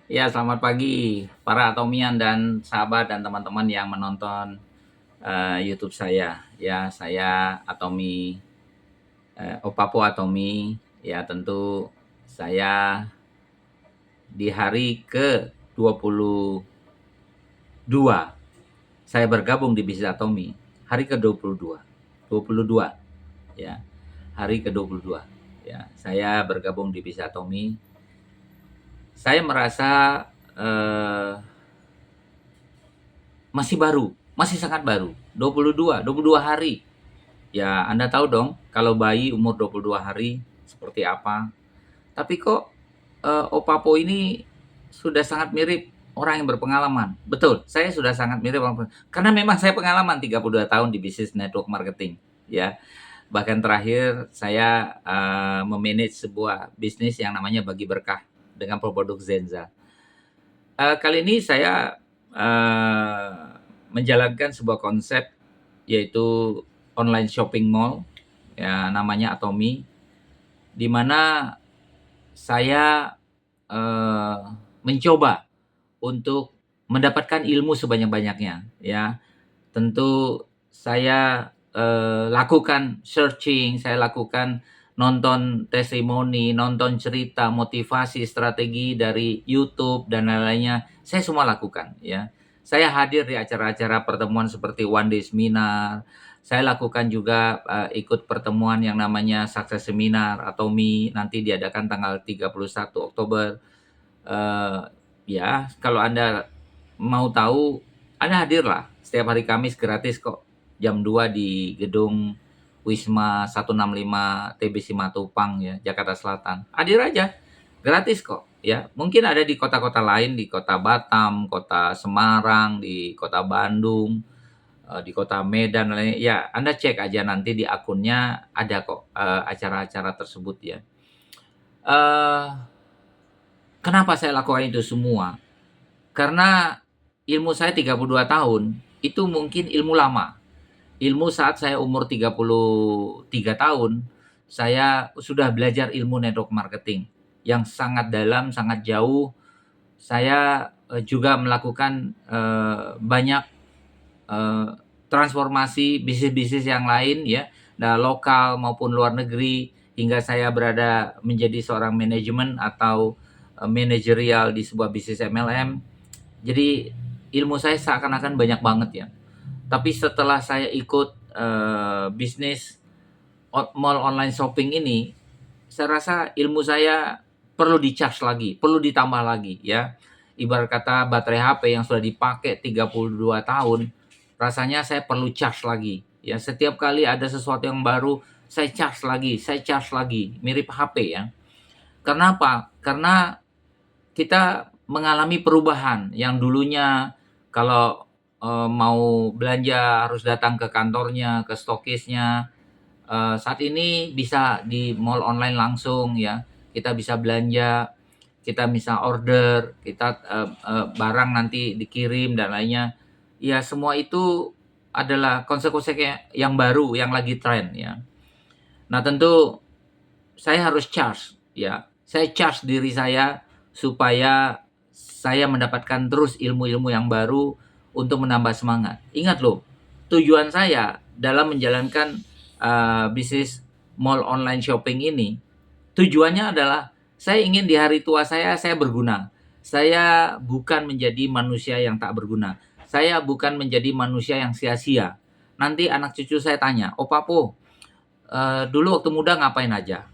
Ya, selamat pagi para Atomian dan sahabat dan teman-teman yang menonton YouTube saya. Ya, saya Atomi, Opapo Atomi. Ya, tentu saya di hari ke-22 saya bergabung di bisnis Atomi. Hari ke-22. 22 ya. Hari ke-22. Ya, saya bergabung di bisnis Atomi. Saya merasa eh, masih baru, masih sangat baru. 22 hari. Ya, Anda tahu dong kalau bayi umur 22 hari seperti apa. Tapi kok Opapo ini sudah sangat mirip orang yang berpengalaman. Betul, saya sudah sangat mirip orang karena memang saya pengalaman 32 tahun di bisnis network marketing, ya. Bahkan terakhir saya memanage sebuah bisnis yang namanya Bagi Berkah dengan produk Zenza. Kali ini saya menjalankan sebuah konsep yaitu online shopping mall, ya namanya Atomi, di mana saya mencoba untuk mendapatkan ilmu sebanyak-banyaknya, ya. Tentu saya lakukan searching, saya lakukan nonton testimoni, nonton cerita, motivasi, strategi dari YouTube dan lain-lainnya. Saya semua lakukan, ya. Saya hadir di acara-acara pertemuan seperti One Day Seminar. Saya lakukan juga ikut pertemuan yang namanya Success Seminar atau MI nanti diadakan tanggal 31 Oktober. Eh, ya, kalau Anda mau tahu, Anda hadirlah setiap hari Kamis gratis kok. Jam 2 di gedung Wisma 165 TB Simatupang ya, Jakarta Selatan. Hadir aja, gratis kok ya. Mungkin ada di kota-kota lain, di kota Batam, kota Semarang, di kota Bandung, di kota Medan lain. Ya, Anda cek aja nanti di akunnya ada kok acara-acara tersebut ya. Eh, Kenapa saya lakukan itu semua? Karena ilmu saya 32 tahun, itu mungkin ilmu lama. Ilmu saat saya umur 33 tahun, saya sudah belajar ilmu network marketing yang sangat dalam, sangat jauh. Saya juga melakukan banyak eh, transformasi bisnis-bisnis yang lain ya, nah, lokal maupun luar negeri hingga saya berada menjadi seorang manajemen atau manajerial di sebuah bisnis MLM. Jadi ilmu saya seakan-akan banyak banget ya. Tapi setelah saya ikut bisnis mall online shopping ini, saya rasa ilmu saya perlu di-charge lagi, perlu ditambah lagi ya. Ibarat kata baterai HP yang sudah dipakai 32 tahun, rasanya saya perlu charge lagi. Ya, setiap kali ada sesuatu yang baru, saya charge lagi, saya charge lagi, mirip HP ya. Karena apa? Karena kita mengalami perubahan yang dulunya kalau mau belanja harus datang ke kantornya, ke stokisnya. Saat ini bisa di mall online langsung ya. Kita bisa belanja, kita bisa order, kita barang nanti dikirim dan lainnya. Ya, semua itu adalah konsekuensinya yang baru yang lagi tren ya. Nah, tentu saya harus charge ya. Saya charge diri saya supaya saya mendapatkan terus ilmu-ilmu yang baru untuk menambah semangat. Ingat loh, tujuan saya dalam menjalankan bisnis mall online shopping ini, tujuannya adalah saya ingin di hari tua saya berguna. Saya bukan menjadi manusia yang tak berguna. Saya bukan menjadi manusia yang sia-sia. Nanti anak cucu saya tanya, "Oh Papo, dulu waktu muda ngapain aja?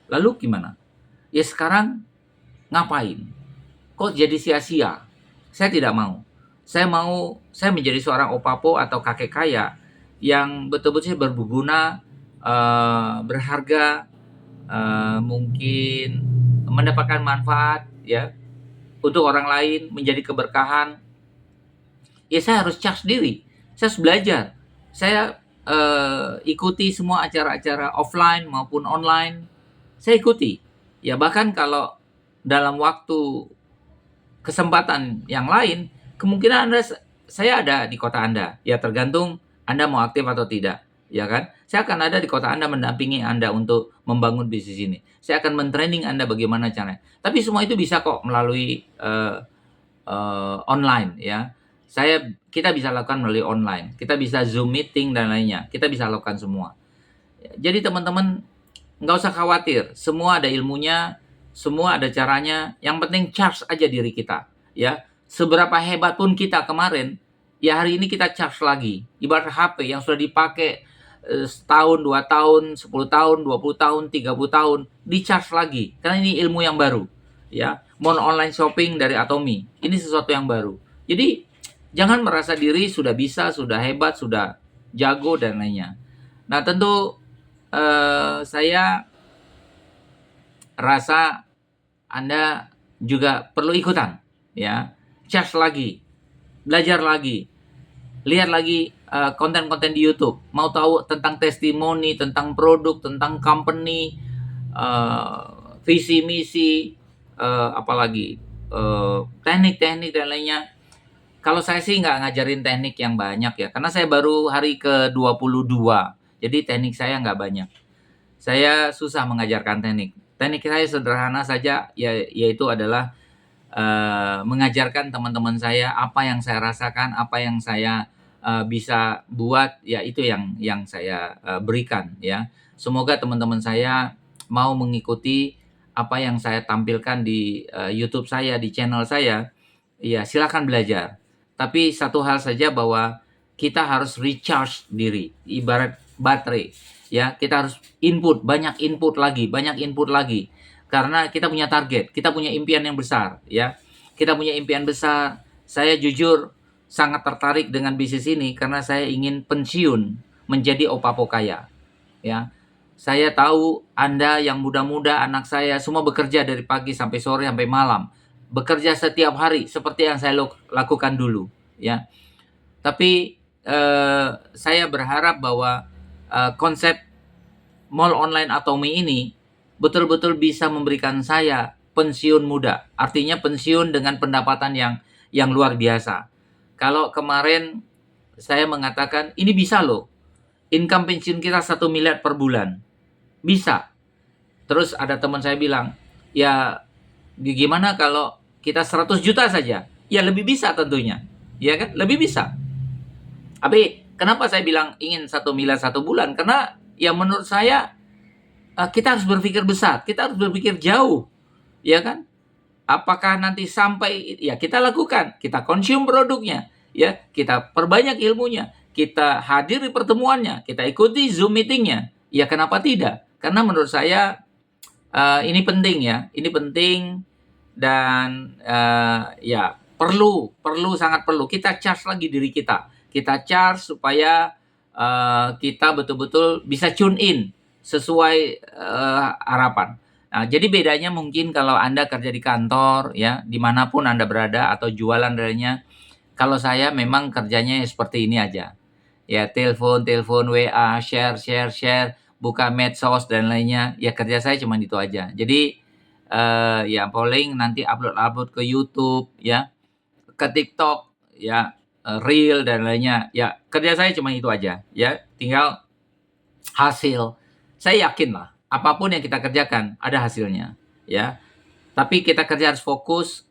Lalu gimana? Ya sekarang ngapain? Kok jadi sia-sia?" Saya tidak mau. Saya menjadi seorang opapo atau kakek kaya yang betul-betul berguna, berharga, mungkin mendapatkan manfaat ya untuk orang lain, menjadi keberkahan. Ya saya harus charge diri. Saya harus belajar. Saya ikuti semua acara-acara offline maupun online. Saya ikuti. Ya bahkan kalau dalam waktu kesempatan yang lain, kemungkinan saya ada di kota Anda. Ya tergantung Anda mau aktif atau tidak. ya kan? Saya akan ada di kota Anda mendampingi Anda untuk membangun bisnis ini. Saya akan men-training Anda bagaimana caranya. Tapi semua itu bisa kok melalui online ya. Kita bisa lakukan melalui online. Kita bisa Zoom meeting dan lainnya. Kita bisa lakukan semua. Jadi teman-teman nggak usah khawatir. Semua ada ilmunya, semua ada caranya. Yang penting charge aja diri kita, ya. Seberapa hebat pun kita kemarin, ya hari ini kita charge lagi. Ibarat HP yang sudah dipakai setahun, 2 tahun, 10 tahun, 20 tahun, 30 tahun, di-charge lagi. Karena ini ilmu yang baru, ya. Mau online shopping dari Atomy, ini sesuatu yang baru. Jadi jangan merasa diri sudah bisa, sudah hebat, sudah jago dan lainnya. Nah, tentu saya rasa Anda juga perlu ikutan, ya. Charge lagi, belajar lagi, lihat lagi konten-konten di YouTube. Mau tahu tentang testimoni, tentang produk, tentang company, visi misi, apalagi teknik-teknik dan lainnya. Kalau saya sih nggak ngajarin teknik yang banyak ya, karena saya baru hari ke-22, jadi teknik saya nggak banyak. Saya susah mengajarkan teknik. Teknik saya sederhana saja, yaitu adalah mengajarkan teman-teman saya apa yang saya rasakan, apa yang saya bisa buat, ya itu yang saya berikan ya. Semoga teman-teman saya mau mengikuti apa yang saya tampilkan di YouTube saya, di channel saya. Ya, silakan belajar. Tapi satu hal saja bahwa kita harus recharge diri, ibarat baterai. Ya, kita harus banyak input lagi. Karena kita punya target, kita punya impian yang besar, ya. Kita punya impian besar. Saya jujur sangat tertarik dengan bisnis ini karena saya ingin pensiun menjadi opa pokaya, ya. Saya tahu Anda yang muda-muda, anak saya semua bekerja dari pagi sampai sore sampai malam. Bekerja setiap hari seperti yang saya lakukan dulu, ya. Tapi saya berharap bahwa konsep mall online Atomy ini betul-betul bisa memberikan saya pensiun muda. Artinya pensiun dengan pendapatan yang luar biasa. Kalau kemarin saya mengatakan ini bisa loh. Income pensiun kita 1 miliar per bulan. Bisa. Terus ada teman saya bilang, ya gimana kalau kita 100 juta saja? Ya lebih bisa tentunya. Ya kan? Lebih bisa. Tapi kenapa saya bilang ingin 1 miliar 1 bulan? Karena ya menurut saya kita harus berpikir besar. Kita harus berpikir jauh. Ya kan? Apakah nanti sampai, ya kita lakukan. Kita konsum produknya. Ya, kita perbanyak ilmunya. Kita hadir di pertemuannya. Kita ikuti Zoom meetingnya. Ya kenapa tidak? Karena menurut saya ini penting ya. Ini penting dan ya sangat perlu. Kita charge lagi diri kita. Kita charge supaya kita betul-betul bisa tune in sesuai harapan. Nah, jadi bedanya mungkin kalau Anda kerja di kantor ya, dimanapun Anda berada atau jualan lainnya. Kalau saya memang kerjanya seperti ini aja. Ya, telepon, WA, share, buka medsos dan lainnya. Ya kerja saya cuma itu aja. Jadi ya paling nanti upload ke YouTube ya, ke TikTok ya, Reel dan lainnya. Ya kerja saya cuma itu aja ya. Tinggal hasil. Saya yakin lah apapun yang kita kerjakan ada hasilnya ya. Tapi kita kerja harus fokus,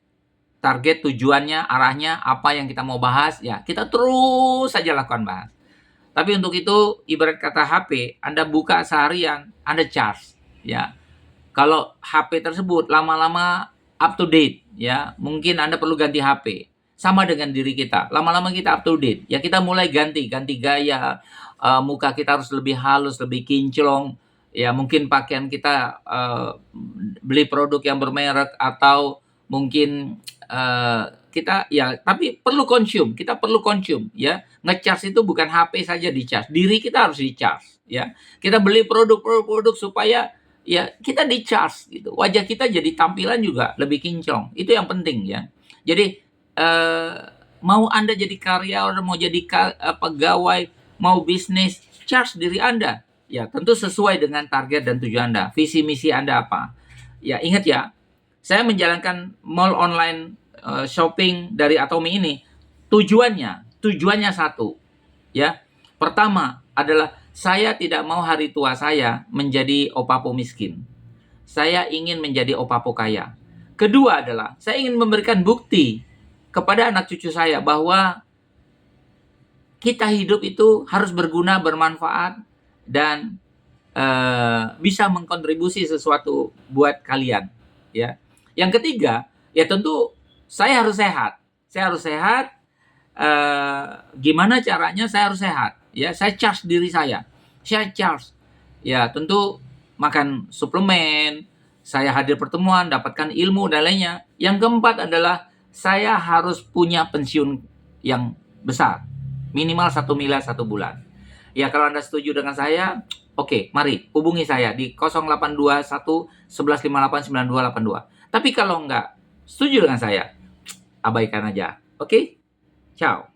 target, tujuannya, arahnya, apa yang kita mau bahas, ya kita terus saja lakukan bahas. Tapi untuk itu, ibarat kata HP, Anda buka seharian, Anda charge, ya. Kalau HP tersebut lama-lama up to date, ya, mungkin Anda perlu ganti HP. Sama dengan diri kita, lama-lama kita up to date, ya kita mulai ganti gaya, muka kita harus lebih halus, lebih kinclong, ya mungkin pakaian kita beli produk yang bermerek atau mungkin kita ya, tapi kita perlu konsum ya. Ngecharge itu bukan HP saja dicharge, diri kita harus dicharge ya. Kita beli produk supaya ya kita dicharge gitu. Wajah kita jadi tampilan juga lebih kinclong. Itu yang penting ya. Jadi mau Anda jadi karyawan, mau jadi pegawai, mau bisnis, charge diri Anda. Ya, tentu sesuai dengan target dan tujuan Anda. Visi misi Anda apa? Ya, ingat ya. Saya menjalankan mall online shopping dari Atomy ini tujuannya satu ya. Pertama adalah Saya tidak mau hari tua saya menjadi opapo miskin. Saya ingin menjadi opapo kaya. Kedua adalah, saya ingin memberikan bukti kepada anak cucu saya bahwa kita hidup itu harus berguna, bermanfaat, dan bisa mengkontribusi sesuatu buat kalian. Ya. Yang ketiga, ya tentu saya harus sehat. Saya harus sehat. Gimana caranya saya harus sehat? Ya, saya charge diri saya. Saya charge. Ya, tentu makan suplemen, saya hadir pertemuan, dapatkan ilmu dan lainnya. Yang keempat adalah saya harus punya pensiun yang besar, minimal 1 miliar 1 bulan. Ya, kalau Anda setuju dengan saya, oke, mari hubungi saya di 0821 1158 9282. Tapi kalau enggak setuju dengan saya, abaikan aja. Oke? Ciao.